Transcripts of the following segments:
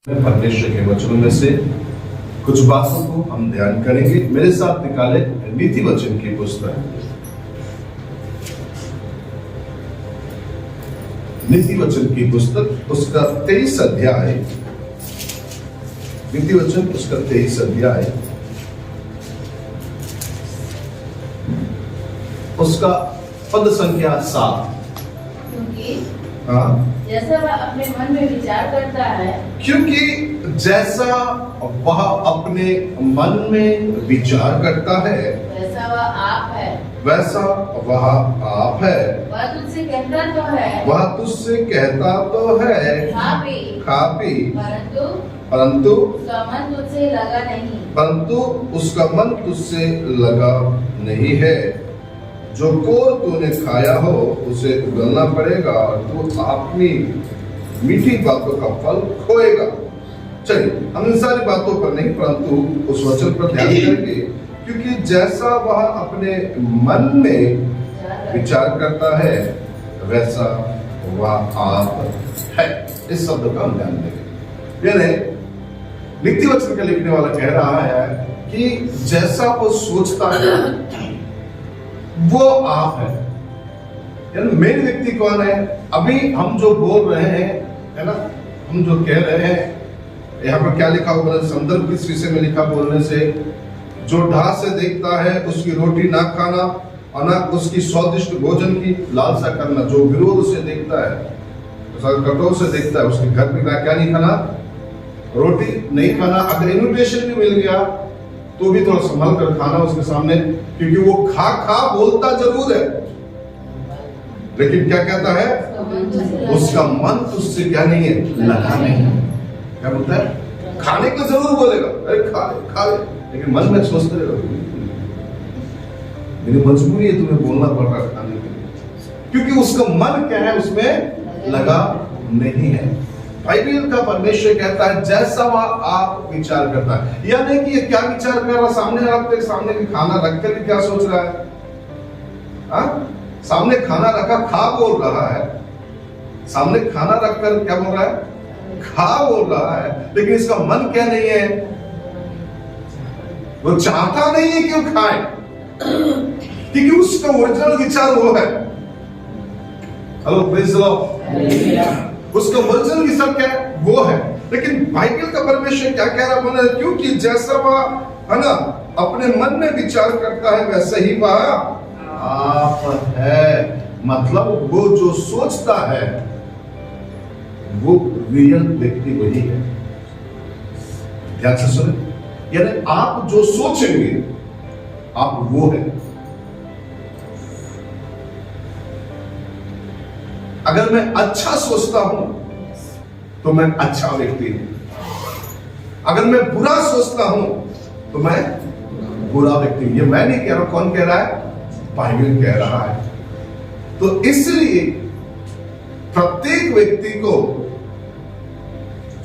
परमेश्वर के वचनों में से कुछ बातों को हम ध्यान करेंगे। मेरे साथ निकाले नीति वचन की पुस्तक, नीति वचन की पुस्तक उसका 23 अध्याय, नीति वचन उसका 23 अध्याय, उसका पद संख्या 7। जैसा वह अपने मन में विचार करता है, क्योंकि जैसा वह अपने मन में विचार करता है वैसा वह आप है, वैसा वह आप है। वह तुझसे कहता तो है, वह तुझसे कहता तो है खा पी, परंतु उसका मन तुझसे लगा नहीं। परंतु उसका मन तुझसे लगा नहीं है। जो कोर तूने खाया हो उसे उगलना पड़ेगा और तू अपनी मीठी बातों का फल खोएगा। चलिए, हम इन सारी बातों पर नहीं परंतु उस वचन पर ध्यान करेंगे, क्योंकि जैसा वह अपने मन में विचार करता है वैसा वह आप है। इस शब्द का हम ध्यान देंगे। यानी नीति वचन का लिखने वाला कह रहा है कि जैसा वो सोचता है वो आप है। यानी मेन व्यक्ति कौन है? अभी हम जो बोल रहे हैं, है ना, हम जो कह रहे हैं, यहाँ पर क्या लिखा हुआ है? संदर्भ किस विषय में लिखा? बोलने से जो ढास से देखता है उसकी रोटी ना खाना और ना उसकी स्वादिष्ट भोजन की लालसा करना। जो विरोध से देखता है, कठोर से देखता है, उसके घर में क्या नहीं खाना? रोटी नहीं खाना। अगर इन्विटेशन भी मिल गया तो भी थोड़ा संभल कर खाना उसके सामने, क्योंकि वो खा खा बोलता जरूर है, लेकिन क्या कहता है? उसका मन तुझसे क्या नहीं है? लगा नहीं। क्या बोलता है? खाने को जरूर बोलेगा, अरे खा ले, लेकिन मन में सोचते रहोगे मेरी मजबूरी है, तुम्हें बोलना पड़ रहा है खाने के लिए, क्योंकि उसका मन क्या है? उसमें लगा नहीं है। बाइबल का परमेश्वर कहता है जैसा वह आप विचार करता है। यह नहीं कि ये क्या विचार कर रहा, सामने रखते सामने भी खाना रखकर भी क्या सोच रहा है? सामने खाना रखा खा बोल रहा है, सामने खाना रखकर क्या बोल रहा है? खा बोल रहा है, लेकिन इसका मन क्या नहीं है? वो चाहता नहीं है कि वो खाए, क्योंकि उसका ओरिजिनल विचार वो है। Hello praise the Lord. उसका ओरिजिनल विचार क्या है? वो है। लेकिन बाइबल का परमेश्वर क्या कह रहा है? क्योंकि जैसा वह, है ना, अपने मन में विचार करता है वैसा ही वह आप है। मतलब वो जो सोचता है वो रियल व्यक्ति वही है। ध्यान से सुने, यानी आप जो सोचेंगे आप वो है। अगर मैं अच्छा सोचता हूं तो मैं अच्छा व्यक्ति हूं। अगर मैं बुरा सोचता हूं तो मैं बुरा व्यक्ति हूं। ये मैं नहीं कह रहा, कौन कह रहा है? बाइबल कह रहा है। तो इसलिए प्रत्येक व्यक्ति को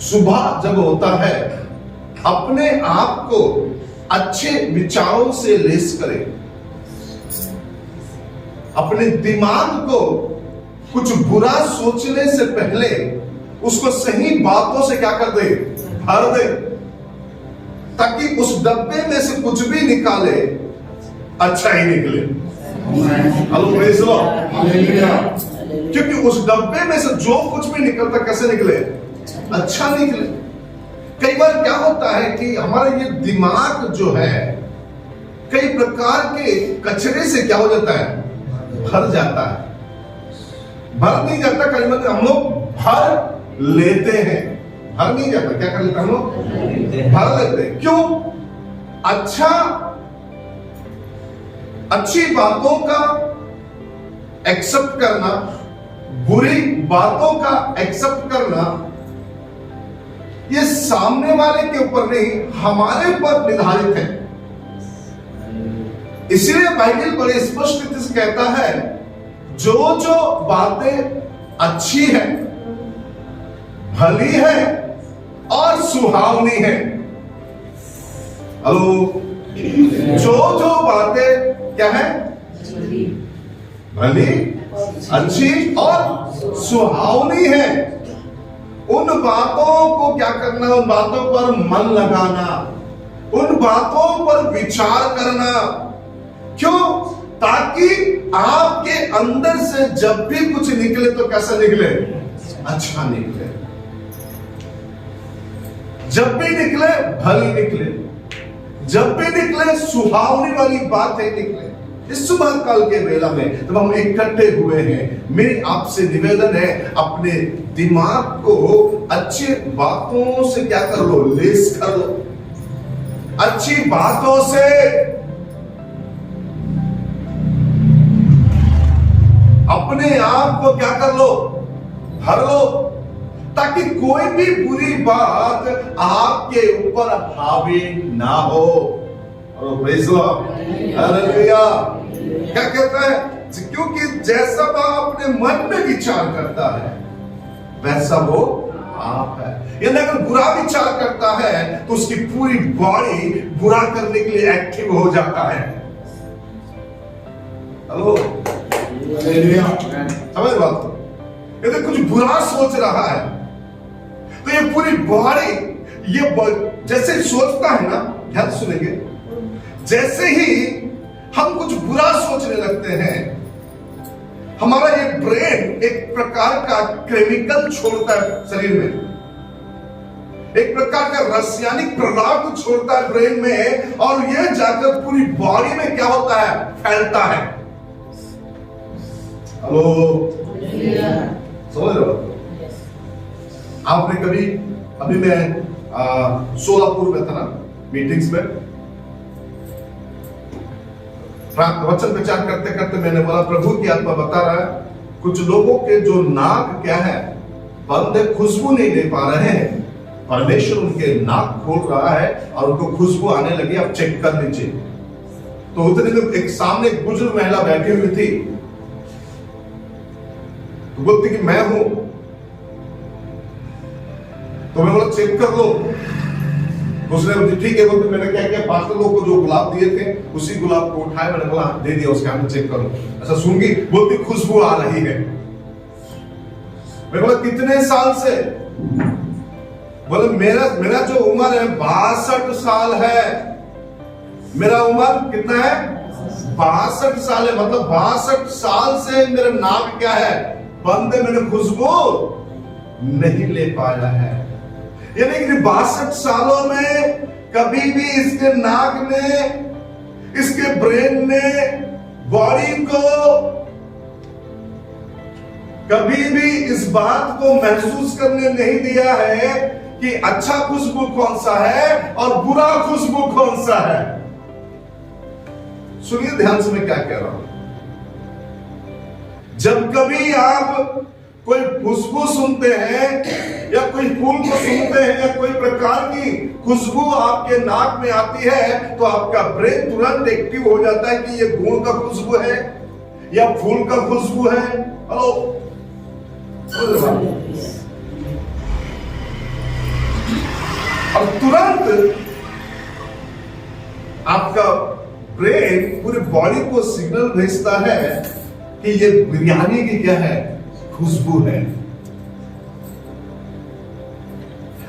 सुबह जब होता है अपने आप को अच्छे विचारों से लेस करे, अपने दिमाग को कुछ बुरा सोचने से पहले उसको सही बातों से क्या कर दे? भर दे, ताकि उस डब्बे में से कुछ भी निकाले अच्छा ही निकले। Hello praise the Lord. क्योंकि उस डब्बे में से जो कुछ भी निकलता कैसे निकले? अच्छा निकले। कई बार क्या होता है कि हमारा ये दिमाग जो है कई प्रकार के कचरे से क्या हो जाता है? भर जाता है। भर नहीं जाता, कई बार हम लोग भर लेते हैं। भर नहीं जाता, क्या कर लेते हम लोग? भर लेते हैं। क्यों? अच्छी बातों का एक्सेप्ट करना, बुरी बातों का एक्सेप्ट करना, ये सामने वाले के ऊपर नहीं हमारे पर निर्धारित है। इसलिए बाइबल बड़े स्पष्ट रीति से कहता है जो जो बातें अच्छी है, भली है और सुहावनी है। हेलो, जो जो बातें क्या है? भली, अच्छी और सुहावनी है, उन बातों को क्या करना, उन बातों पर मन लगाना, उन बातों पर विचार करना। क्यों? ताकि आपके अंदर से जब भी कुछ निकले तो कैसा निकले? अच्छा निकले। जब भी निकले भली निकले, जब भी निकले सुहावनी वाली बातें निकले। इस सुबह काल के वेला में जब हम इकट्ठे हुए हैं, मेरी आपसे निवेदन है, अपने दिमाग को अच्छी बातों से क्या कर लो? लेस कर लो। अच्छी बातों से अपने आप को क्या कर लो? भर लो, ताकि कोई भी बुरी बात आपके ऊपर हावी ना हो। और प्रेज़ लॉर्ड, हालेलुया। क्या कहता है? क्योंकि जैसा वह अपने मन में विचार करता है वैसा वो आप है। यानी अगर बुरा विचार करता है तो उसकी पूरी बॉडी बुरा करने के लिए एक्टिव हो जाता है। हेलो, समझ बात? यदि कुछ बुरा सोच रहा है तो ये पूरी बॉडी, ये जैसे सोचता है ना, ध्यान सुनेंगे, जैसे ही हम कुछ बुरा सोचने लगते हैं, हमारा ये ब्रेन एक प्रकार का केमिकल छोड़ता है शरीर में, एक प्रकार का रासायनिक प्रभाव को छोड़ता है ब्रेन में, और ये जाकर पूरी बॉडी में क्या होता है? फैलता है। हेलो, समझ रहे हो? आपने कभी, अभी मैं सोलापुर में था ना मीटिंग्स में, वचन प्रचार करते करते मैंने बोला प्रभु की आत्मा बता रहा है कुछ लोगों के जो नाक क्या है? बंद है, खुशबू नहीं ले पा रहे हैं। परमेश्वर उनके नाक खोल रहा है और उनको खुशबू आने लगी। आप चेक कर लीजिए। तो उतने में एक सामने एक बुजुर्ग महिला बैठी हुई थी, तो बोलती कि मैं हूं। तो मैं बोला चेक कर लो। उसने बोली ठीक है। बोलते मैंने क्या किया, 5 लोगों को जो गुलाब दिए थे उसी गुलाब को उठाया, मैंने बोला दे दिया उसके हाथ में, चेक करो। अच्छा सूंघी, बोलती खुशबू आ रही है। मैं बोला कितने साल से? बोले मेरा जो उम्र है 62 साल है। मेरा उम्र कितना है? 62 साल है। मतलब 62 साल से मेरा नाक क्या है? बंद है। मैंने खुशबू नहीं ले पाया है। यानी कि 62 सालों में कभी भी इसके नाक ने, इसके ब्रेन ने बॉडी को कभी भी इस बात को महसूस करने नहीं दिया है कि अच्छा खुशबू कौन सा है और बुरा खुशबू कौन सा है। सुनिए ध्यान से मैं क्या कह रहा हूं। जब कभी आप कोई खुशबू सुनते हैं या कोई फूल को सुनते हैं या कोई प्रकार की खुशबू आपके नाक में आती है, तो आपका ब्रेन तुरंत एक्टिव हो जाता है कि ये गुण का खुशबू है या फूल का खुशबू है। हेलो, और तुरंत आपका ब्रेन पूरी बॉडी को सिग्नल भेजता है कि ये बिरयानी की क्या है? खुशबू है।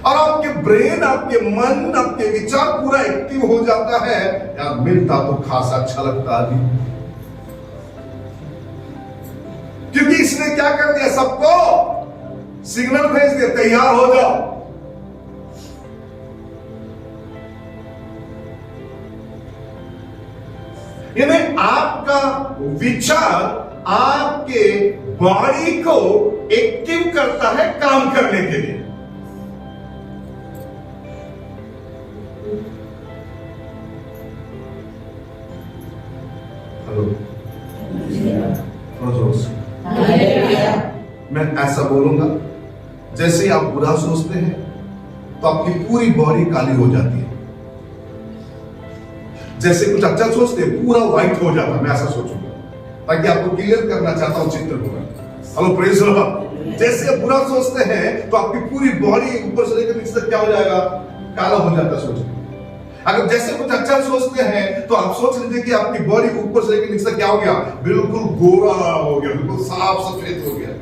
और आपके ब्रेन, आपके मन, आपके विचार पूरा एक्टिव हो जाता है। यार मिलता तो खासा अच्छा लगता है, क्योंकि इसने क्या कर दिया? सबको सिग्नल भेज दिया, तैयार हो जाओ। यानी आपका विचार आपके बॉडी को एक्टिव करता है काम करने के लिए। हेलो, मैं ऐसा बोलूंगा, जैसे आप बुरा सोचते हैं तो आपकी पूरी बॉडी काली हो जाती है। जैसे कुछ अच्छा सोचते हैं पूरा व्हाइट हो जाता है। मैं ऐसा सोचूंगा ताकि आपको क्लियर करना चाहता हूं चित्र को। Hello, praise Lord. जैसे बुरा सोचते हैं तो आपकी पूरी बॉडी ऊपर से लेकर नीचे तक क्या हो जाएगा? काला हो जाता है। सोचते अगर जैसे कुछ अच्छा सोचते हैं तो आप सोच लीजिए कि आपकी बॉडी ऊपर से लेकर नीचे तक क्या हो गया? बिल्कुल गोरा हो गया, बिल्कुल साफ सफेद हो गया।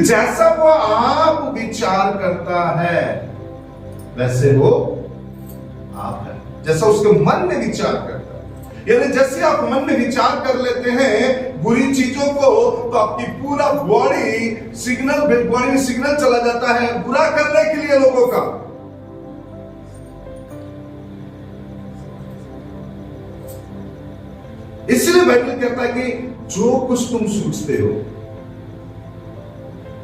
जैसा वो आप विचार करता है वैसे वो आप है, जैसा उसके मन में विचार करता है। यानी जैसे आप मन में विचार कर लेते हैं बुरी चीजों को, तो आपकी पूरा बॉडी में सिग्नल चला जाता है बुरा करने के लिए लोगों का। इसलिए बाइबल कहता है कि जो कुछ तुम सोचते हो,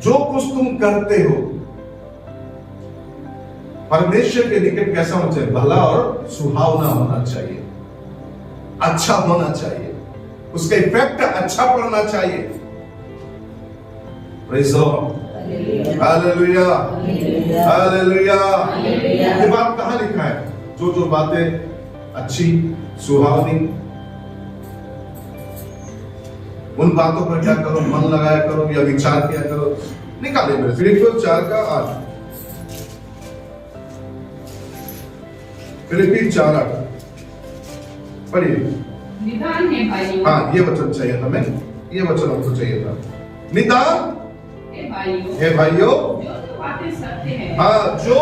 जो कुछ तुम करते हो, परमेश्वर के निकट कैसा होना चाहिए? भला और सुहावना होना चाहिए, अच्छा होना चाहिए, उसका इफेक्ट अच्छा पड़ना चाहिए। Praise the Lord, hallelujah, hallelujah. ये बात कहां लिखा है? जो बातें अच्छी, सुहावनी, उन बातों पर क्या करो? मन लगाया करो या विचार किया करो। निकाले मेरे फिलिपियों 4:8, फिलिपी 4:8 पढ़िए। निदान है भाइयों। हाँ, ये वचन चाहिए था, मैं ये वचन हमको चाहिए था। निदान हे भाइयों, जो बातें सत्य है, हाँ, जो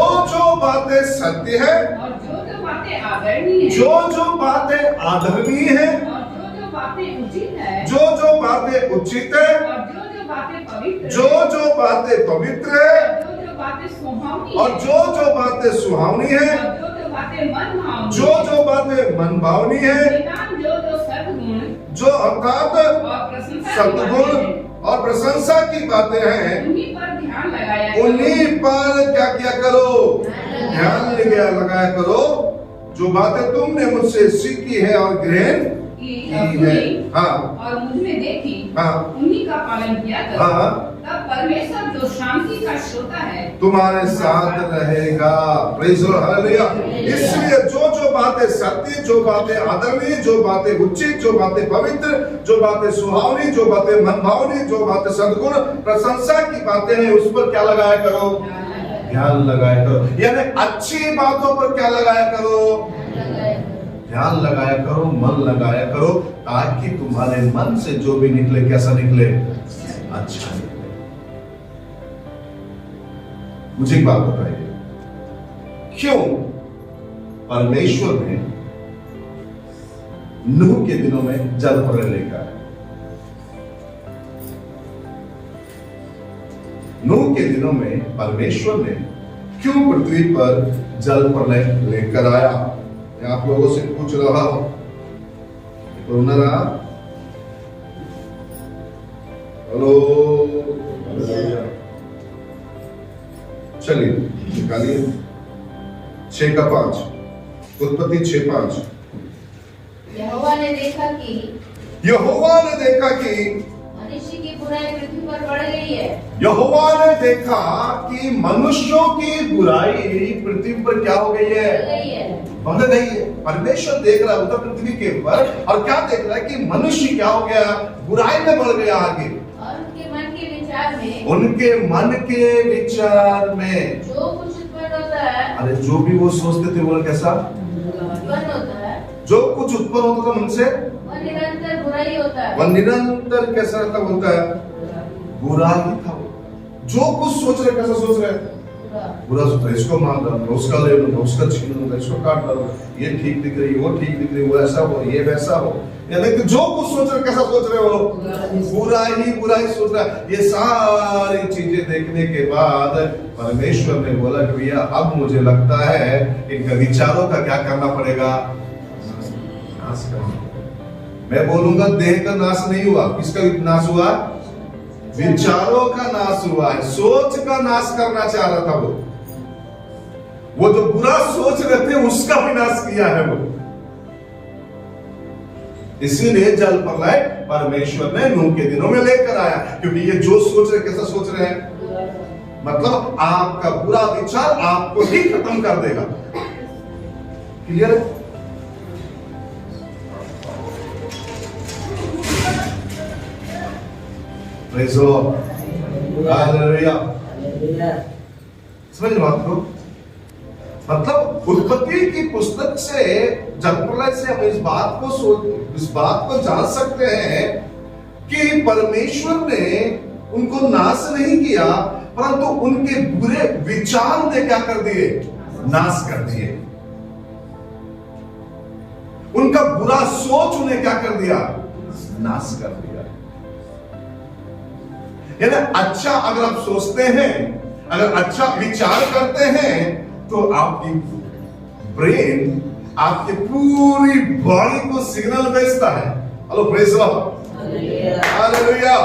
बातें सत्य है, और जो बातें आदरणीय है, जो बातें आदरणीय है, और जो बातें उचित है, जो बातें उचित है, और जो बातें पवित्र, जो बातें पवित्र है, और जो बातें सुहावनी, और जो बातें सुहावनी है, और जो बातें मन भावनी, जो बातें मन भावनी है, निदान जो सद्गुण, जो अर्थात और प्रशंसा की बातें सद्गुण हैं, और प्रशंसा की बातें हैं, उन्हीं पर ध्यान लगाया करो। उन्हीं पर क्या किया करो? ध्यान लगाया करो। जो बातें तुमने मुझसे सीखी है और ग्रहण की है, हाँ, और मुझ में देखी, हाँ, उन्हीं का पालन किया करो। हाँ, तब परमेश्वर जो शांति का श्रोता है तुम्हारे साथ रहेगा। Praise the Lord, hallelujah. इसलिए जो बातें सत्य, जो बातें आदरणीय, जो बातें उचित, जो बातें पवित्र, जो बातें सुहावनी, जो बातें मनभावनी, जो बातें सद्गुण, प्रशंसा की बातें हैं, उस पर क्या लगाया करो? ध्यान लगाया करो। यानी अच्छी बातों पर क्या लगाया करो? ध्यान लगाया करो, मन लगाया करो, ताकि तुम्हारे मन से जो भी निकले कैसा निकले? अच्छा निकले। मुझे एक बात बताइए, क्यों परमेश्वर ने नूह के दिनों में जल प्रलय लेकर आया? नूह के दिनों में परमेश्वर ने क्यों पृथ्वी पर जल प्रलय लेकर आया? मैं आप लोगों से पूछ रहा हूं, हेलो, चलिए निकालिए 6:5, उत्पत्ति 6:5। यहोवा ने देखा कि मनुष्य की बुराई पृथ्वी पर बढ़ गई है। यहोवा ने देखा कि मनुष्यों की बुराई पृथ्वी पर क्या हो गई है? बढ़ गई है। परमेश्वर देख रहा होता पृथ्वी के ऊपर, और क्या देख रहा है कि मनुष्य क्या हो गया? बुराई में बढ़ गया आगे। और उनके मन के विचार में, उनके मन के विचार में जो कुछ उत्पन्न होता है, अरे जो भी वो सोचते थे वो कैसा उत्पन्न होता है, जो कुछ उत्पन्न होता था उनसे वह निरंतर बुराई होता है। वह निरंतर कैसा रहता होता है? बुरा ही था वो। जो कुछ सोच रहे कैसा सोच रहे? बुरा सोच रहे। इसको मार डालूंगा, उसका ले लूंगा, उसका छीन लूंगा, इसको काट डालूंगा, ये ठीक दिख रही, वो ठीक दिख रही, वो ऐसा हो, ये वैसा हो। यानी कि जो कुछ सोच रहे कैसा सोच रहे हो? बुरा ही सोच रहा है। ये सारी चीजें देखने के बाद परमेश्वर ने बोला कि भैया अब मुझे लगता है इनका विचारों का क्या करना पड़ेगा? नाश करना। मैं बोलूंगा देह का नाश नहीं हुआ, किसका नाश हुआ? विचारों का नाश हुआ है। सोच का नाश करना चाह रहा था वो जो बुरा सोच रहे थे उसका भी नाश किया है वो। इसीलिए जल प्रलय परमेश्वर ने नूह के दिनों में लेकर आया, क्योंकि ये जो सोच रहे कैसा सोच रहे हैं? मतलब आपका बुरा विचार आपको ही खत्म कर देगा। क्लियर है? Praise the Lord, hallelujah. समझ बात को? मतलब उत्पत्ति की पुस्तक से, जल प्रलय से हम इस बात को जान सकते हैं कि परमेश्वर ने उनको नाश नहीं किया, परंतु उनके बुरे विचार ने क्या कर दिए? नाश कर दिए। उनका बुरा सोच उन्हें क्या कर दिया? नाश कर दिया। यानी अच्छा अगर आप सोचते हैं, अगर अच्छा विचार करते हैं, तो आपकी ब्रेन आपकी पूरी बॉडी को सिग्नल भेजता है। Hello praise the Lord, hallelujah.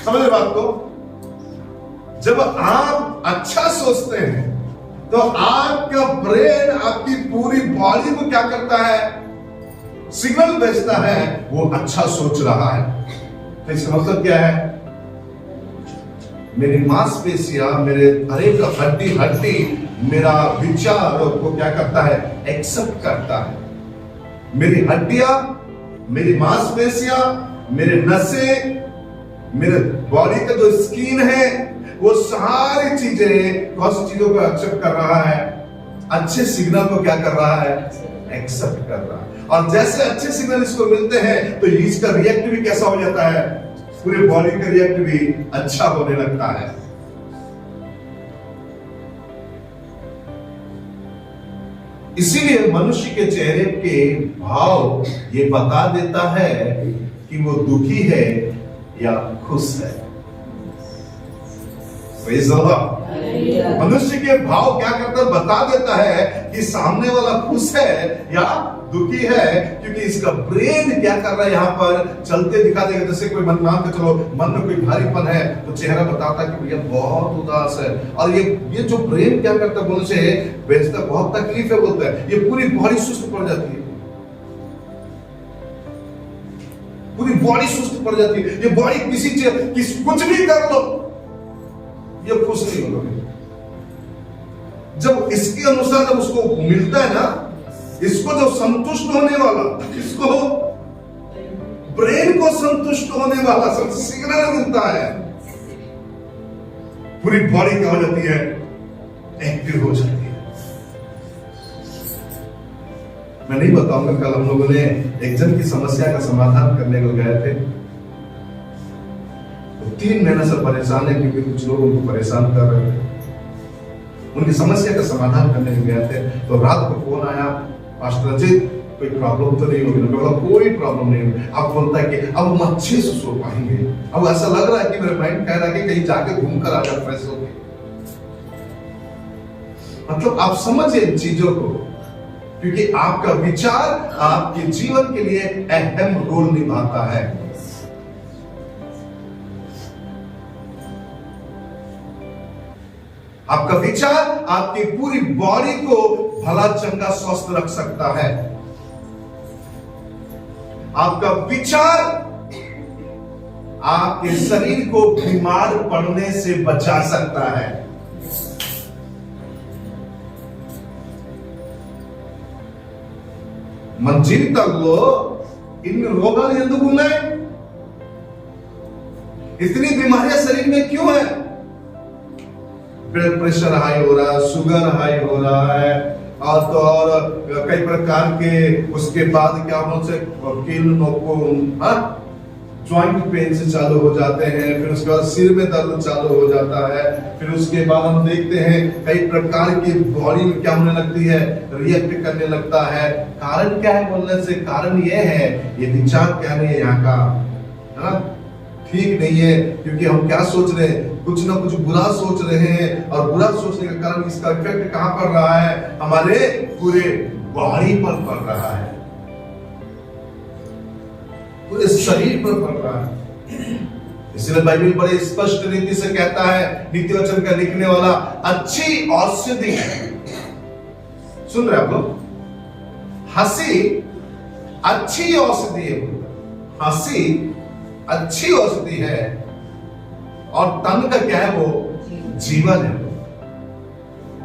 समझ रहे बात को? जब आप अच्छा सोचते हैं तो आपका ब्रेन आपकी पूरी बॉडी को क्या करता है? सिग्नल भेजता है, वो अच्छा सोच रहा है। तो इसका मतलब क्या है? मेरी मांसपेशियां, मेरे हरेक हड्डी हड्डी मेरा विचार को क्या करता है? एक्सेप्ट करता है। मेरी हड्डियां, मेरी मांसपेशियां, मेरे नसें, मेरे बॉडी का जो स्किन है, वो सारी चीजें कौन सी चीजों को एक्सेप्ट कर रहा है? अच्छे सिग्नल को क्या कर रहा है? एक्सेप्ट कर रहा है। और जैसे अच्छे सिग्नल इसको मिलते हैं तो इसका रिएक्ट भी कैसा हो जाता है? पूरे बॉडी का रिएक्ट भी अच्छा होने लगता है। इसीलिए मनुष्य के चेहरे के भाव ये बता देता है कि वो दुखी है या खुश है। मनुष्य के भाव क्या करता है? बता देता है कि सामने वाला खुश है या दुखी है, क्योंकि इसका ब्रेन क्या कर रहा है? यहाँ पर चलते दिखा देगा। जैसे कोई मन मान के चलो मन में कोई भारीपन है तो चेहरा बताता है कि भैया बहुत उदास है। और ये जो ब्रेन क्या करता है? बोलने से भेजता, बहुत तकलीफ है बोलता है, ये पूरी बॉडी सुस्त पड़ जाती है, पूरी बॉडी सुस्त पड़ जाती है। ये बॉडी कुछ भी कर लो, ये खुश नहीं होगा। जब इसके अनुसार जब उसको मिलता है ना, इसको जो संतुष्ट होने वाला, इसको ब्रेन को संतुष्ट होने वाला सिग्नल मिलता है, पूरी बॉडी क्या हो जाती है? एक्टिव हो जाती है। मैं नहीं बताऊंगा, कल हम लोगों ने एक जन की समस्या का समाधान करने को गए थे। 3 महीने से परेशान है, क्योंकि कुछ लोग उनको परेशान कर रहे थे। उनकी समस्या का समाधान करने के गए थे, तो रात को फोन आया, पास्टर जी कोई प्रॉब्लम तो नहीं होगी? बोला कोई प्रॉब्लम नहीं होगी। अब बोलता है कि अब हम अच्छे से सो पाएंगे। अब ऐसा लग रहा है कि मेरा माइंड कह रहा है कि कहीं जाके घूमकर आ जाए फ्रेश होके। मतलब आप समझिए इन चीजों को, क्योंकि आपका विचार आपके जीवन के लिए अहम रोल निभाता है। आपका विचार आपकी पूरी बॉडी को भला चंगा स्वस्थ रख सकता है। आपका विचार आपके शरीर को बीमार पड़ने से बचा सकता है। మన జీవితాల్లో इन रोगाలు ఎందుకు ఉన్నాయి? इतनी बीमारियां शरीर में क्यों है? ब्लड प्रेशर हाई हो रहा है, शुगर हाई हो रहा है, और तो और कई प्रकार के, उसके बाद क्या ज्वाइंट पेन से चालू हो जाते हैं, फिर उसके बाद सिर में दर्द चालू हो जाता है, फिर उसके बाद हम देखते हैं कई प्रकार की बॉडी में क्या होने लगती है? रिएक्ट करने लगता है। कारण क्या है बोलने से? कारण ये है, ये विचार क्या नहीं है यहाँ का, है ना, ठीक नहीं है। क्योंकि हम क्या सोच रहे हैं? कुछ ना कुछ बुरा सोच रहे हैं, और बुरा सोचने का कारण इसका इफेक्ट कहां पड़ रहा है? हमारे पूरे बॉडी पर पड़ रहा है, पूरे शरीर पर पड़ रहा है। इसलिए बाइबल बड़े स्पष्ट रीति से कहता है, नीति वचन का लिखने वाला, अच्छी औषधि है। सुन रहे आप लोग? हंसी अच्छी औषधि है। हंसी अच्छी औषधि है, और तन का क्या है? वो जीवन है।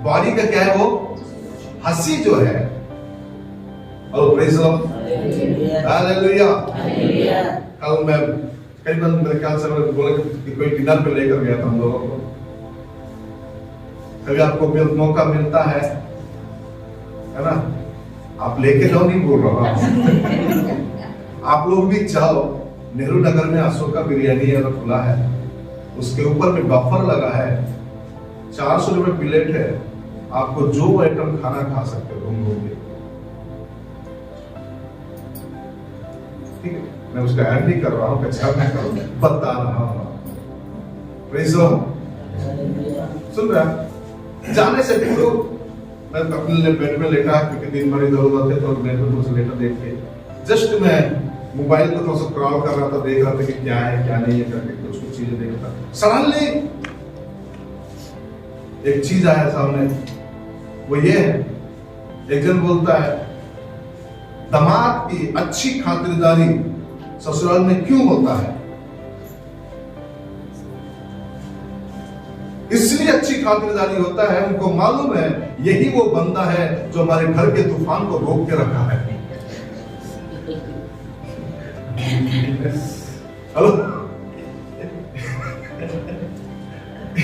बॉडी का क्या है? वो हंसी जो है। और प्रेज़ द लॉर्ड, हालेलुया। कल मैं कई बार मेरे ख्याल से बोला कि कोई डिनर पे लेकर गया था हम लोगों को। कभी आपको मौका मिलता है ना, आप लेके जाओ, नहीं बोल रहा, आप लोग भी जाओ, नेहरू नगर में अशोका बिरयानी वाला खुला है, उसके ऊपर में बफर लगा है, 400 रुपए प्लेट है, आपको जो आइटम खाना खा सकते हो घूम घूम के। ठीक है, मैं उसका ऐड नहीं कर रहा हूँ, अच्छा मैं बता रहा हूँ। Praise the Lord. सुन रहा जाने से देखो, मैं अपने बेड में लेटा क्योंकि दिन भर इधर उधर थे, तो बेड में थोड़ा लेटा देख के जस्ट मैं मोबाइल को थोड़ा सा स्क्रॉल कर रहा था, देख रहा था कि क्या है क्या नहीं है करके कुछ कुछ चीजें देख रहा था। सडनली एक चीज आया सामने, वो ये है, एक जन बोलता है दामाद की अच्छी खातिरदारी ससुराल में क्यों होता है? इसलिए अच्छी खातिरदारी होता है, उनको मालूम है यही वो बंदा है जो हमारे घर के तूफान को रोक के रखा है। हेलो,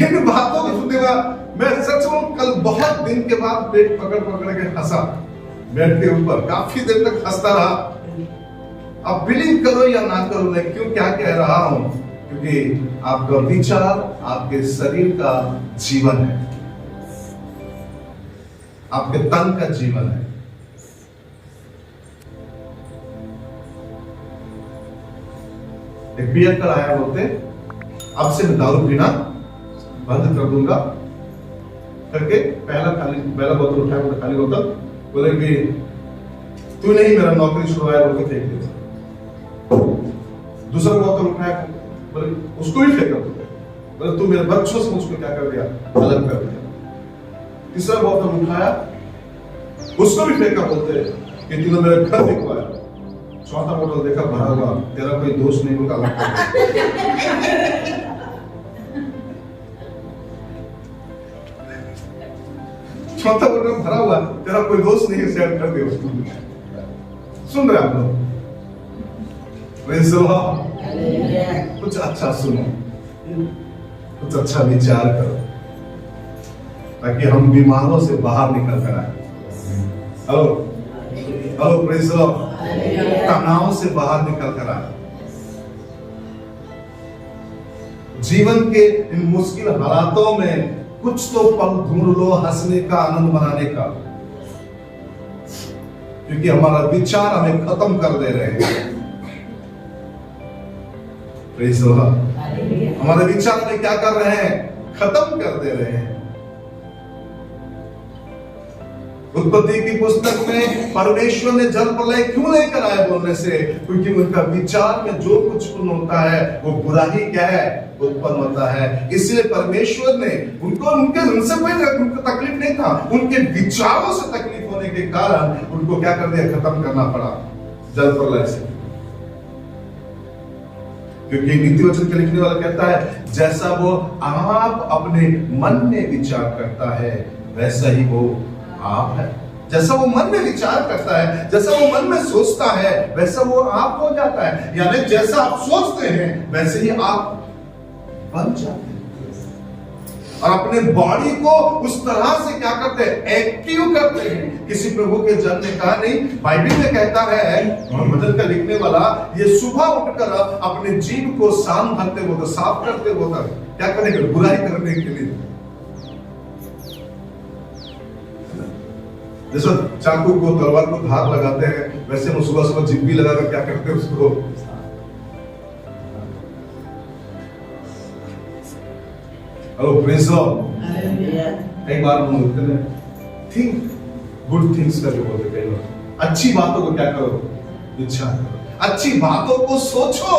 इन बातों को सुनने का मैं सच में कल बहुत दिन के बाद पेट पकड़ पकड़ के हंसा, बेड के ऊपर काफी देर तक हंसता रहा। अब बिलीव करो या ना करो, मैं क्यों क्या कह रहा हूं, क्योंकि आपका विचार आपके शरीर का जीवन है, आपके तन का जीवन है। एक पियर कर आया, बोलते अब से मैं दारू पीना बंद कर दूंगा करके पहला बोतल उठाया, बोले खाली बोतल, बोले कि तू नहीं मेरा नौकरी छुड़वाया, बोल के फेंक दिया। दूसरा बोतल उठाया, बोले उसको भी फेंका, बोले तू मेरे बच्चों से मुझको क्या कर दिया, अलग कर दिया। तीसरा बोतल उठाया, उसको भी फेंका, बोलते कि तूने मेरे घर दिखवाया। चौथा बोतल देखा भरा हुआ, तेरा कोई दोष नहीं, बोला अलग कर दिया। चौथा बोतल भरा हुआ, तेरा कोई दोस्त नहीं, शेयर कर दे उसको। सुन रहे आप लोग? Praise the Lord. कुछ अच्छा सुनो, कुछ अच्छा विचार करो, ताकि हम बीमारों से बाहर निकल कर आए। Hello hello, praise the Lord. तनाव से बाहर निकल कर आए। जीवन के इन मुश्किल हालातों में कुछ तो पल ढूंढ लो हंसने का, आनंद मनाने का, क्योंकि हमारा विचार हमें खत्म कर दे रहे हैं। Praise the Lord. हमारे विचार में क्या कर रहे हैं? खत्म कर दे रहे हैं। उत्पत्ति की पुस्तक में परमेश्वर ने जल प्रलय क्यों लेकर आए बोलने से, क्योंकि उनका विचार में जो कुछ उत्पन्न होता है वो बुरा ही क्या है, उत्पन्न होता है। इसलिए परमेश्वर ने उनसे कोई उनको तकलीफ नहीं था, उनके विचारों से तकलीफ होने के कारण उनको क्या कर दिया, खत्म करना पड़ा जल प्रलय से। क्योंकि नीति वचन के लिखने वाला कहता है, जैसा वो आप अपने मन में विचार करता है वैसा ही वो आप है। जैसा वो मन में विचार करता है, जैसा वो मन में सोचता है, वैसा वो आप हो जाता है। यानी जैसा आप सोचते हैं वैसे ही आप बन जाते हैं। और अपने बॉडी को उस तरह से क्या करते हैं, एक्टिव करते हैं। किसी प्रभु के जन ने कहा नहीं, बाइबल में कहता है, और वचन का लिखने वाला, ये सुबह उठकर अपने जीभ को शाम भरते वक्त, साफ करते वक्त क्या करेंगे, बुराई करने के लिए। जैसे चाकू को, तलवार को धार लगाते हैं, वैसे हम सुबह सुबह जिब्बी लगाकर क्या करते हैं, उसको हेलो, प्रेज़ द लॉर्ड। कई बार हम बोलते हैं थिंक गुड थिंग्स करके बोलते, कई बार अच्छी बातों को क्या करो, विचार करो, अच्छी बातों को सोचो।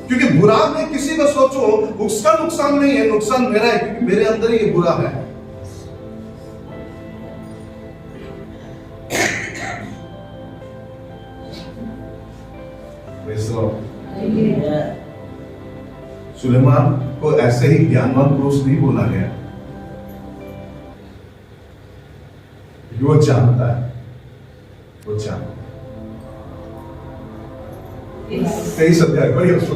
क्योंकि बुरा में किसी को सोचो, उसका नुकसान नहीं है, नुकसान मेरा है, क्योंकि मेरे अंदर ही ये बुरा है। सुलेमान को ऐसे ही ज्ञानवान पुरुष नहीं बोला गया, वो जानता है, वो जानता है। 23 अध्याय पढ़िए उसको,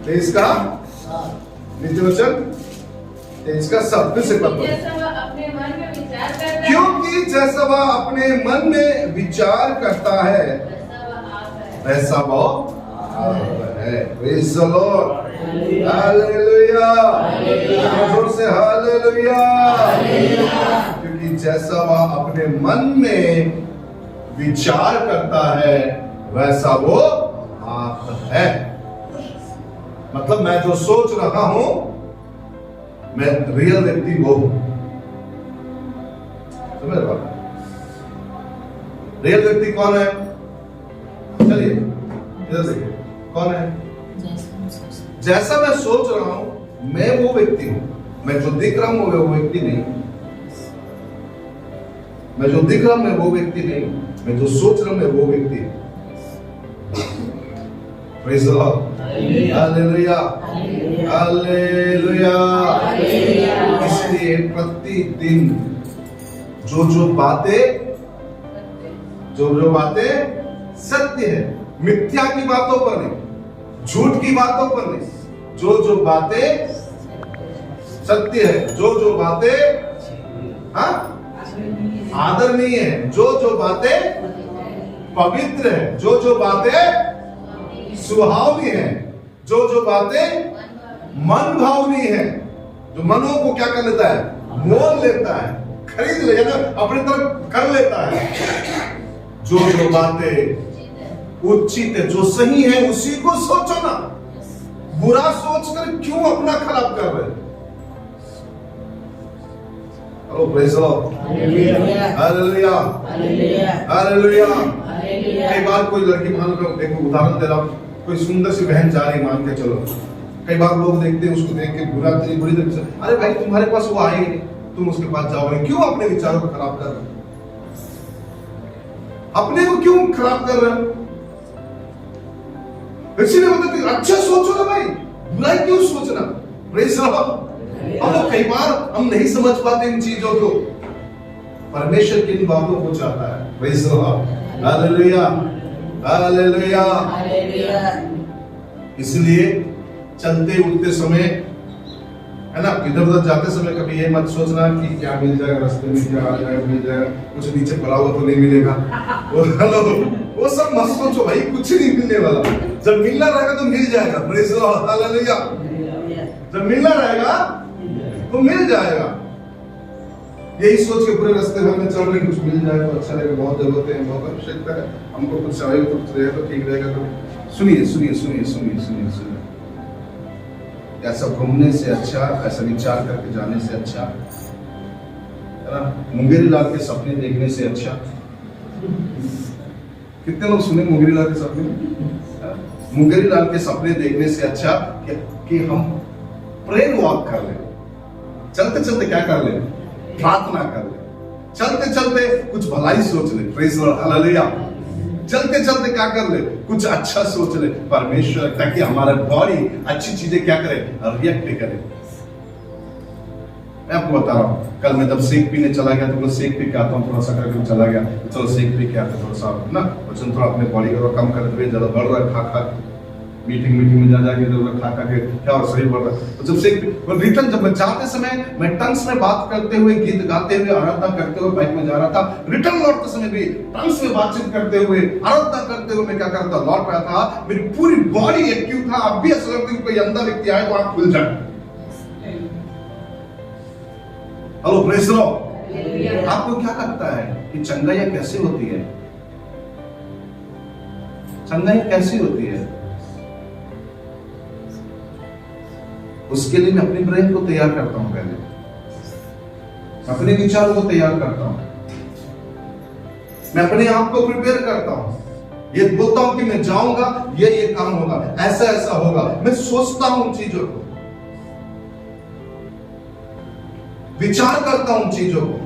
23 का नीति वचन, 23 का शब्द से पढ़ो। जैसा वह अपने मन में विचार करता है, क्योंकि जैसा वह अपने मन में विचार करता है वैसा वैसा वह आप है। वो आप है। Praise the Lord. हालेलुया। जोर से हालेलुया। क्योंकि जैसा वह अपने मन में विचार करता है वैसा वो आप है। मतलब मैं जो सोच रहा हूं, मैं रियल व्यक्ति वो हूं। समझ रहे हो? रियल व्यक्ति कौन है? चलिए इधर देखिए, कौन है? जैसा मैं सोच रहा हूं मैं वो व्यक्ति हूं। मैं जो दिख रहा हूं मैं वो व्यक्ति नहीं हूं। मैं जो दिख रहा हूं मैं वो व्यक्ति नहीं हूं। मैं जो सोच रहा हूं मैं वो व्यक्ति हूं। Praise the Lord. Hallelujah hallelujah. इसलिए प्रतिदिन जो बातें सत्य है, मिथ्या की बातों पर नहीं, झूठ की बातों पर नहीं, जो बातें सत्य है, जो बातें आदरणीय है, जो बातें पवित्र है, जो बातें सुहावनी है, जो बातें मन भावनी है, जो मनों को क्या कर लेता है? मोल लेता है, खरीद लेता है, अपनी तरफ कर लेता है। जो बातें उचित है, जो सही है उसी को सोचो ना। बुरा सोचकर क्यों अपना खराब कर रहे? Praise the Lord. Hallelujah hallelujah. कई बार कोई लड़की, मान लो देखो उदाहरण दे रहा हूं, कोई सुंदर सी बहन जा रही, मान के चलो, कई बार लोग देखते हैं उसको देख के बुरी तरह से, अरे भाई तुम्हारे पास वो आएगी नहीं, तुम उसके पास जाओगे, क्यों अपने विचारों को खराब कर रहे हो? अपने को क्यों खराब कर रहे हो? इसीलिए बोलते कि अच्छा सोचो ना भाई, बुराई क्यों सोचना? Praise the Lord. हम लोग कई बार हम नहीं समझ पाते इन चीजों को। परमेश्वर किन बातों को चाहता है? Praise the Lord. Hallelujah hallelujah. इसलिए चलते उठते समय, है ना, इधर उधर जाते समय कभी ये मत सोचना कि क्या मिल जाएगा रास्ते में, क्या आ जाएगा, मिल जाएगा, कुछ नीचे पड़ा हुआ तो नहीं मिलेगा। वो सब मत सोचो भाई, कुछ नहीं मिलने वाला। जब मिलना रहेगा तो मिल जाएगा। Praise the Lord. हालेलुया। जब मिलना रहेगा तो मिल जाएगा। यही सोच के पूरे रास्ते भर में चल रहे, कुछ मिल जाएगा तो अच्छा लगेगा, बहुत जरूरत है, बहुत आवश्यकता है, हमको कुछ चाहिए तो कुछ रहेगा तो ठीक रहेगा। तो सुनिए सुनिए सुनिए सुनिए सुनिए सुनिए, ऐसा घूमने से अच्छा, ऐसा विचार करके जाने से अच्छा, है ना, मुंगेरी लाल के सपने देखने से अच्छा। कितने लोग सुने मुंगेरी लाल के सपने? मुंगेरी लाल के सपने देखने से अच्छा कि हम प्रेयर वॉक कर ले, चलते चलते क्या कर ले? प्रार्थना कर ले, चलते चलते कुछ भलाई सोच ले। Praise the Lord. हालेलुया। चलते चलते क्या कर ले? कुछ अच्छा सोच ले परमेश्वर, ताकि हमारा बॉडी अच्छी चीजें क्या करे? रिएक्ट करे। मैं आपको बता रहा हूँ, कल मैं जब सेक पीने चला गया तो मैं सेक पी के आता हूँ, थोड़ा सा करके चला गया, चलो सेक पी के आते, थोड़ा सा ना वजन थोड़ा अपने बॉडी का कम कर दे, ज्यादा बढ़ रहा है खा खा, मीटिंग में जा जाके तो खा खा के क्या, और शरीर बढ़ रहा है। तो जब सेक रिटर्न, जब मैं जाते समय मैं टंग्स में बात करते हुए, गीत गाते हुए, आराधना करते हुए बाइक में जा रहा था, रिटर्न लौटते समय भी टंग्स में बातचीत करते हुए, आराधना करते हुए मैं क्या करता, लौट रहा था, मेरी पूरी बॉडी एक्टिव था। अब भी ऐसा लगता है कोई अंधा व्यक्ति आए तो आंख खुल जाए। Hello praise the Lord. आपको क्या लगता है कि चंगाई कैसे होती है? चंगाई कैसी होती है? उसके लिए मैं अपने ब्रेन को तैयार करता हूं, पहले अपने विचारों को तैयार करता हूं, मैं अपने आप को प्रिपेयर करता हूं, ये बोलता हूं कि मैं जाऊंगा, ये काम होगा, ऐसा ऐसा होगा, मैं सोचता हूं चीजों को, विचार करता हूं चीजों को।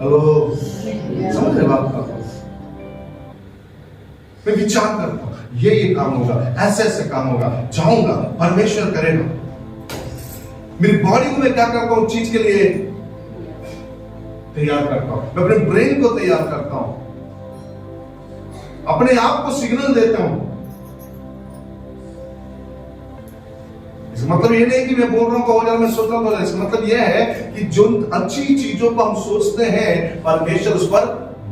हेलो, समझ रहे बात का? मैं विचार करता हूं, ये काम होगा, ऐसे ऐसे काम होगा, जाऊंगा, परमेश्वर करेगा। मेरी बॉडी को मैं क्या करता हूं? चीज के लिए तैयार करता हूं, मैं अपने ब्रेन को तैयार करता हूं, अपने आप को सिग्नल देता हूं। इसका मतलब ये नहीं कि मैं बोल रहा हूँ बहुत ज्यादा मैं सोच रहा हूँ, इसका मतलब ये है कि जो अच्छी चीजों को हम सोचते हैं परमेश्वर उस पर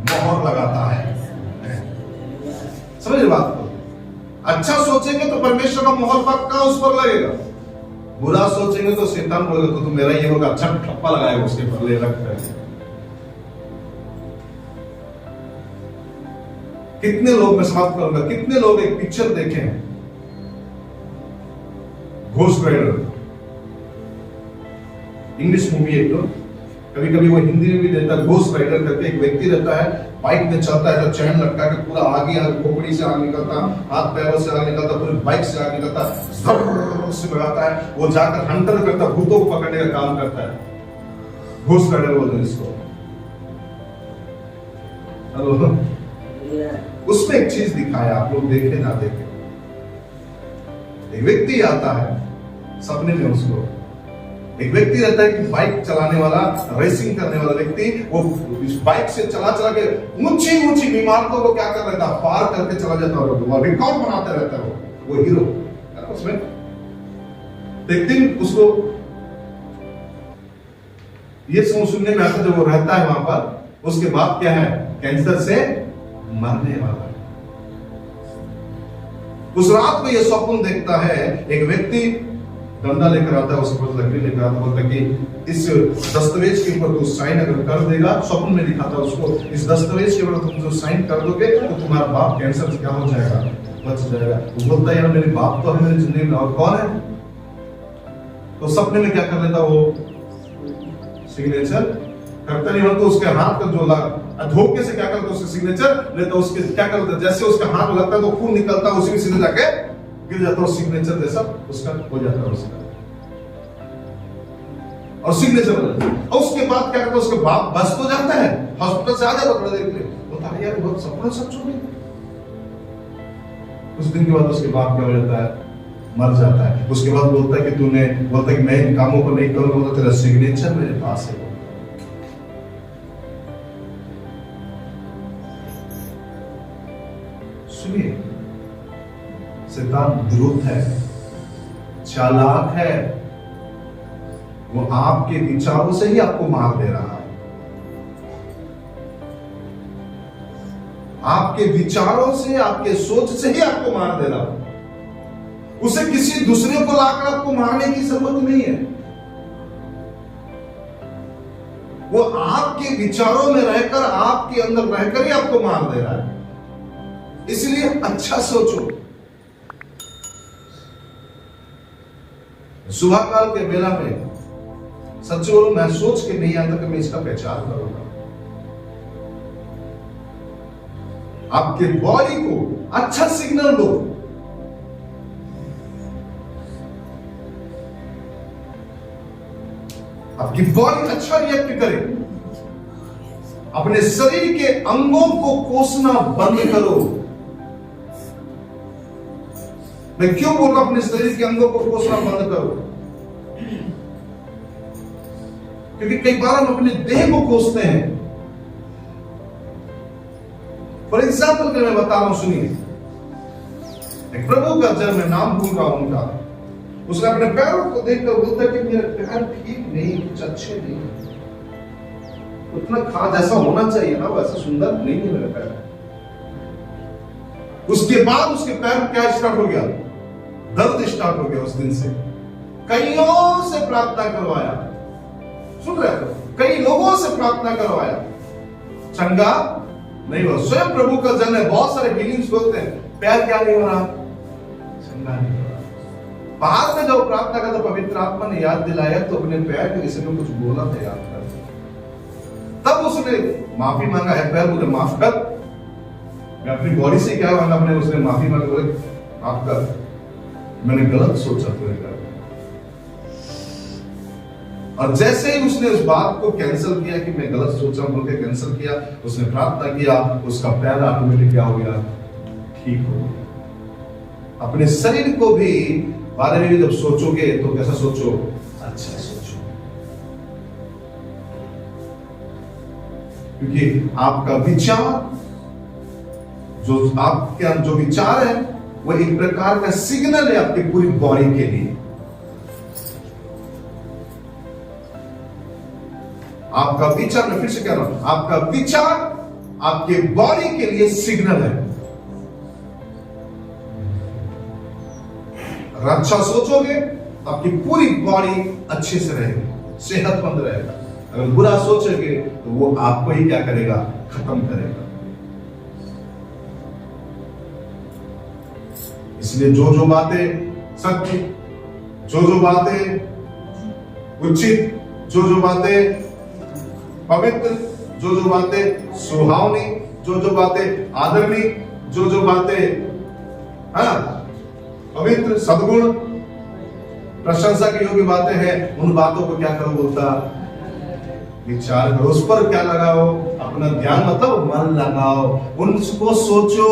मोहर लगाता है। समझ रहे बात को? अच्छा सोचेंगे तो परमेश्वर का मोहर पक्का उस पर लगेगा, बुरा सोचेंगे तो शैतान बोलेगा तो मेरा ये होगा, अच्छा ठप्पा लगाएगा उसके पर ले रखता है। कितने लोग, मैं समाप्त करूंगा, कितने लोग एक पिक्चर देखे हैं घोस्ट राइडर, इंग्लिश मूवी एक तो, कभी कभी वो हिंदी में भी देता है। घोस्ट राइडर करके एक व्यक्ति रहता है, बाइक में चलता है, चैन लटका के पूरा आगे खोपड़ी से आग निकलता, हाथ पैरों से आग निकलता, पूरी बाइक से आग निकलता, उससे लगाता है, वो जाकर हंटर करता, भूतों को पकड़ने का काम करता है। घोस्ट राइडर बोलते हैं इसको। हेलो, उसमें एक चीज दिखाया, आप लोग देखे ना देखे, एक व्यक्ति आता है सपने में, उसको एक व्यक्ति रहता है कि बाइक चलाने वाला, रेसिंग करने वाला व्यक्ति, वो इस बाइक से चला चला के ऊंची ऊंची इमारतों को क्या कर रहता है, पार करके चला जाता है, रिकॉर्ड बनाते रहता है वो हीरो उसमें। एक दिन उसको ये सुनने में आता, जब वो रहता है वहां पर, उसके बाद क्या है, कैंसर से मरने वाला है। उस रात को यह स्वप्न देखता है, एक व्यक्ति डंडा लेकर आता है, उसके पास लकड़ी लेकर आता है, बोलता है कि इस दस्तावेज के ऊपर तू साइन अगर कर देगा, स्वप्न में दिखाता है उसको, इस दस्तावेज के ऊपर तुम जो साइन कर दोगे तो तुम्हारा बाप कैंसर से क्या हो जाएगा, बच जाएगा। वो बोलता है यार मेरे बाप तो है मेरी जिंदगी में, और कौन है? तो सपने में क्या कर लेता, वो सिग्नेचर करता नहीं, तो उसके हाथ का जो धोखे से क्या करता, उसके सिग्नेचर लेता, उसके क्या करता, जैसे उसका हाथ लगता है तो खून निकलता, उसी में सीधे जाके गिर जाता, और सिग्नेचर जैसा उसका हो जाता है उसका, और सिग्नेचर हो जाता है। और उसके बाद क्या करता, उसके बाप बस तो जाता है, हॉस्पिटल से आ जाता थोड़ा देर के लिए, बोलता है यार बहुत सपना सच हो गया। कुछ दिन के बाद उसके बाप क्या हो जाता है, मर जाता है। उसके बाद बोलता है कि तूने, बोलता है कि मैं इन कामों को नहीं करूंगा, बोलता तेरा सिग्नेचर मेरे पास है। सुनिए, शैतान द्रुत है, चालाक है, वो आपके विचारों से ही आपको मार दे रहा है। आपके विचारों से, आपके सोच से ही आपको मार दे रहा है। उसे किसी दूसरे को लाकर आपको मारने की जरूरत नहीं है, वो आपके विचारों में रहकर, आपके अंदर रहकर ही आपको मार दे रहा है। इसलिए अच्छा सोचो। सुबह काल के बेला में सच बोलूं, मैं सोच के नहीं आता कि मैं इसका पहचान करूंगा। आपके बॉडी को अच्छा सिग्नल दो, आपकी बॉडी अच्छा रिएक्ट करे। अपने शरीर के अंगों को कोसना बंद करो। मैं क्यों बोल रहा हूं अपने शरीर के अंगों को कोसना बंद करो? क्योंकि कई बार हम अपने देह को कोसते हैं। फॉर एग्जाम्पल के मैं बता रहा हूं, सुनिए। एक प्रभु का जन, मैं नाम भूल रहा हूं उनका, उसने अपने पैरों को देखकर बोलता है कि मेरे पैर ठीक नहीं, कुछ अच्छे नहीं, उतना खा जैसा होना चाहिए ना वैसा सुंदर नहीं है मेरे पैर। उसके बाद उसके पैर क्या स्टार्ट हो गया, दर्द स्टार्ट हो गया। उस दिन से कईयों से प्रार्थना करवाया, सुन रहे हो, कई लोगों से प्रार्थना करवाया, चंगा नहीं हुआ। स्वयं प्रभु का जन है, बहुत सारे हीलिंग्स बोलते हैं, पैर क्या नहीं हो रहा, चंगा नहीं हो रहा। बाद में जब प्रार्थना करता, पवित्र आत्मा ने याद दिलाया तो अपने पैर के विषय में कुछ बोला था, याद कर। तब उसने माफी मांगा, है पैर मुझे माफ कर, मैं अपनी बॉडी से क्या मांगा, अपने उसने माफी मांगी, बोले माफ कर, मैंने गलत सोचा तुझे कर। और जैसे ही उसने उस बात को कैंसिल किया कि मैं गलत सोचा बोल के कैंसिल किया, उसने प्रार्थना किया, उसका पैर ऑटोमेटिक क्या हो गया, ठीक हो गया। अपने शरीर को भी बारे में भी जब सोचोगे तो कैसा सोचो, अच्छा सोचो, क्योंकि आपका विचार, जो आपके जो विचार है वो एक प्रकार का सिग्नल है आपकी पूरी बॉडी के लिए। आपका विचार, मैं फिर से कह रहा हूं, आपका विचार आपके बॉडी के लिए सिग्नल है। अगर अच्छा सोचोगे तो आपकी पूरी बॉडी अच्छे से रहेगी, सेहतमंद रहेगा। अगर बुरा सोचोगे तो वो आपको ही क्या करेगा, खत्म करेगा। इसलिए जो बातें सत्य, जो बातें उचित, जो बातें पवित्र, जो बातें सुहावनी, जो बातें आदरणीय, जो बातें पवित्र, सद्गुण, प्रशंसा की योग्य बातें हैं, उन बातों को क्या करो बोलता, विचार करो, उस पर क्या लगाओ, अपना ध्यान मतलब मन लगाओ, उनको सोचो,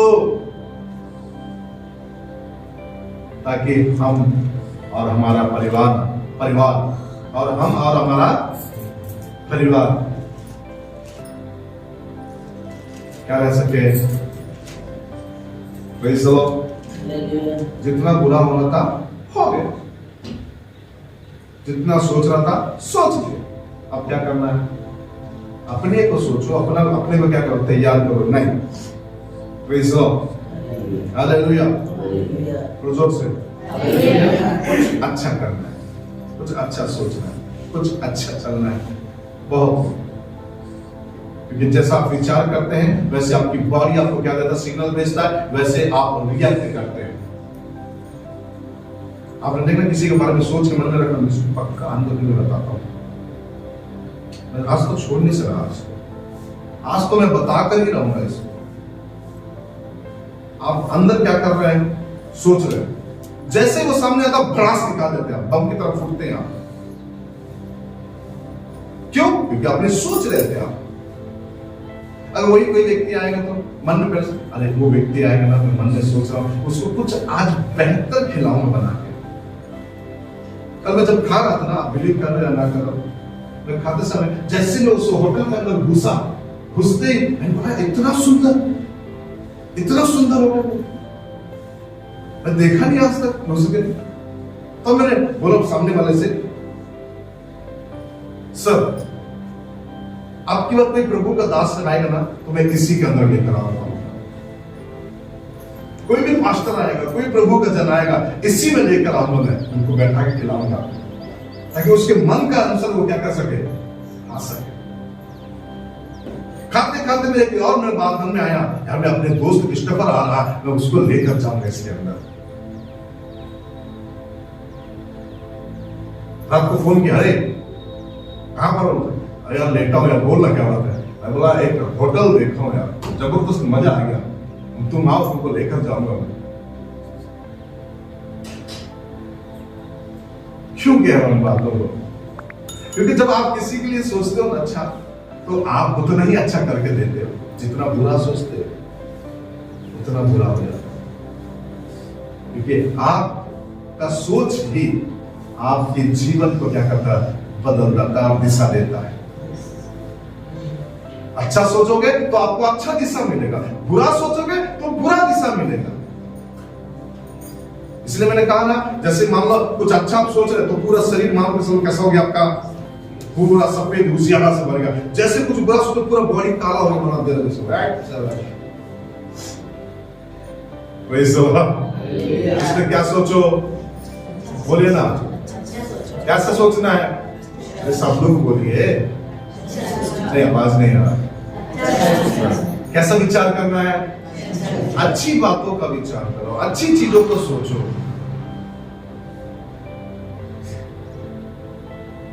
ताकि हम और हमारा परिवार और हम और हमारा परिवार क्या रह सके। Praise the Lord। जितना बुरा होना था हो गया, जितना सोच रहा था सोच लिया। अब क्या करना है, अपने को सोचो, अपने को क्या करो, तैयार करो। नहीं, Praise the Lord। हालेलुया। जोर से कुछ अच्छा करना है, कुछ अच्छा सोचना है, कुछ अच्छा चलना है, बहुत। क्योंकि जैसा आप विचार करते हैं वैसे आपकी बॉडी आपको क्या देता है, सिग्नल भेजता है, वैसे आप रिएक्ट करते हैं। आपने देखना, किसी के बारे में सोच के मन में रखना, मैं पक्का अंदर में बताता हूं, मैं आज तो छोड़ नहीं सकता, आज तो मैं बताकर ही रहूंगा इसको। आप अंदर क्या कर रहे हैं, सोच रहे हैं, जैसे वो सामने आता भड़ास निकाल देते हैं, बम की तरफ फूटते हैं आप। क्यों? क्योंकि आपने सोच रहे थे आप। अगर वही कोई व्यक्ति आएगा तो मन में पहले, अरे वो व्यक्ति आएगा ना, तो मन में सोच रहा हूं उसको कुछ आज बेहतर खिलाऊंगा बना के। कल मैं जब खा रहा था ना, बिलीव कर रहे हैं ना करो, मैं खाते समय जैसे मैं उस होटल के अंदर घुसते ही मैंने बोला, इतना सुंदर होटल मैं देखा नहीं आज तक, घुस गए। तो मैंने बोला सामने वाले से, सर आपकी बात कोई प्रभु का दास आएगा ना, तो मैं इसी के अंदर लेकर आऊंगा। कोई भी मास्टर आएगा, कोई प्रभु का जन आएगा, इसी में लेकर आऊंगा, मैं उनको बैठा के खिलाऊंगा, ताकि उसके मन का अनुसार वो क्या कर सके, आ सके। खाते खाते मेरे और मेरे बात मन में आया, यार मैं अपने दोस्त क्रिस्टोफर आ रहा, मैं उसको लेकर जाऊंगा इसके अंदर। रात को फोन किया, अरे कहां पर हो? अरे यार लेटा हूं यार, बोलना क्या बात है? मैं बोला एक होटल देखा हूं यार, जबरदस्त मजा आ गया, तुम आओ, तुमको लेकर जाऊंगा मैं। क्यों कह रहा हूं बातों को? क्योंकि जब आप किसी के लिए सोचते हो ना अच्छा, तो आप उतना ही अच्छा करके देते हो, जितना बुरा सोचते हो उतना बुरा हो जाता है। क्योंकि आपका सोच ही आपके जीवन को क्या करता है, बदलता है, दिशा देता है। अच्छा सोचोगे तो आपको अच्छा दिशा मिलेगा, बुरा सोचोगे तो बुरा दिशा मिलेगा। इसलिए मैंने कहा ना, जैसे मान लो कुछ अच्छा आप सोच रहे तो पूरा शरीर मान लो कैसा हो गया आपका, पूरा सफेद उजियारा से भर गया। जैसे कुछ बुरा सोचो पूरा बॉडी काला हो गया, बना दे रहे। इसलिए क्या सोचो, बोलिए ना, कैसा सोचना है? सब लोग बोलिए, नहीं आवाज नहीं आ रहा। कैसा विचार करना है? अच्छी बातों का विचार करो, अच्छी चीजों को सोचो।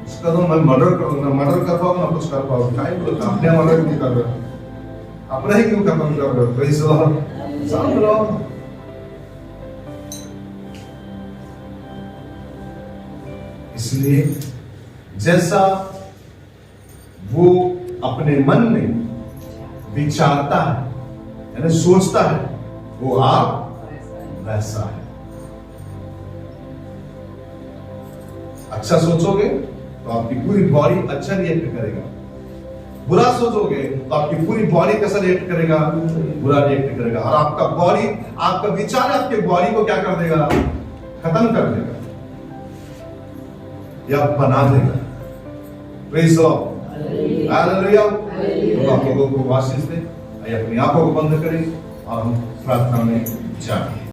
उसका तो मैं मर्डर करूंगा, मर्डर कर पाऊंगा ना, कुछ कर पाऊंगा, अपने मर्डर क्यों कर रहे हो, अपना ही क्यों खत्म कर रहे हो? Praise the Lord. समझ लो, इसलिए जैसा वो अपने मन में विचारता है, यानी सोचता है, वो आप वैसा है। अच्छा सोचोगे तो आपकी पूरी बॉडी अच्छा रिएक्ट करेगा, बुरा सोचोगे तो आपकी पूरी बॉडी कैसा रिएक्ट करेगा, बुरा रिएक्ट करेगा। और आपका बॉडी, आपका विचार आपके बॉडी को क्या कर देगा, खत्म कर देगा या बना देगा। Praise the Lord. हालेलुया। तो आप लोगों को आशीष दे। आइए अपनी आंखों को बंद करें और हम प्रार्थना में जाएं।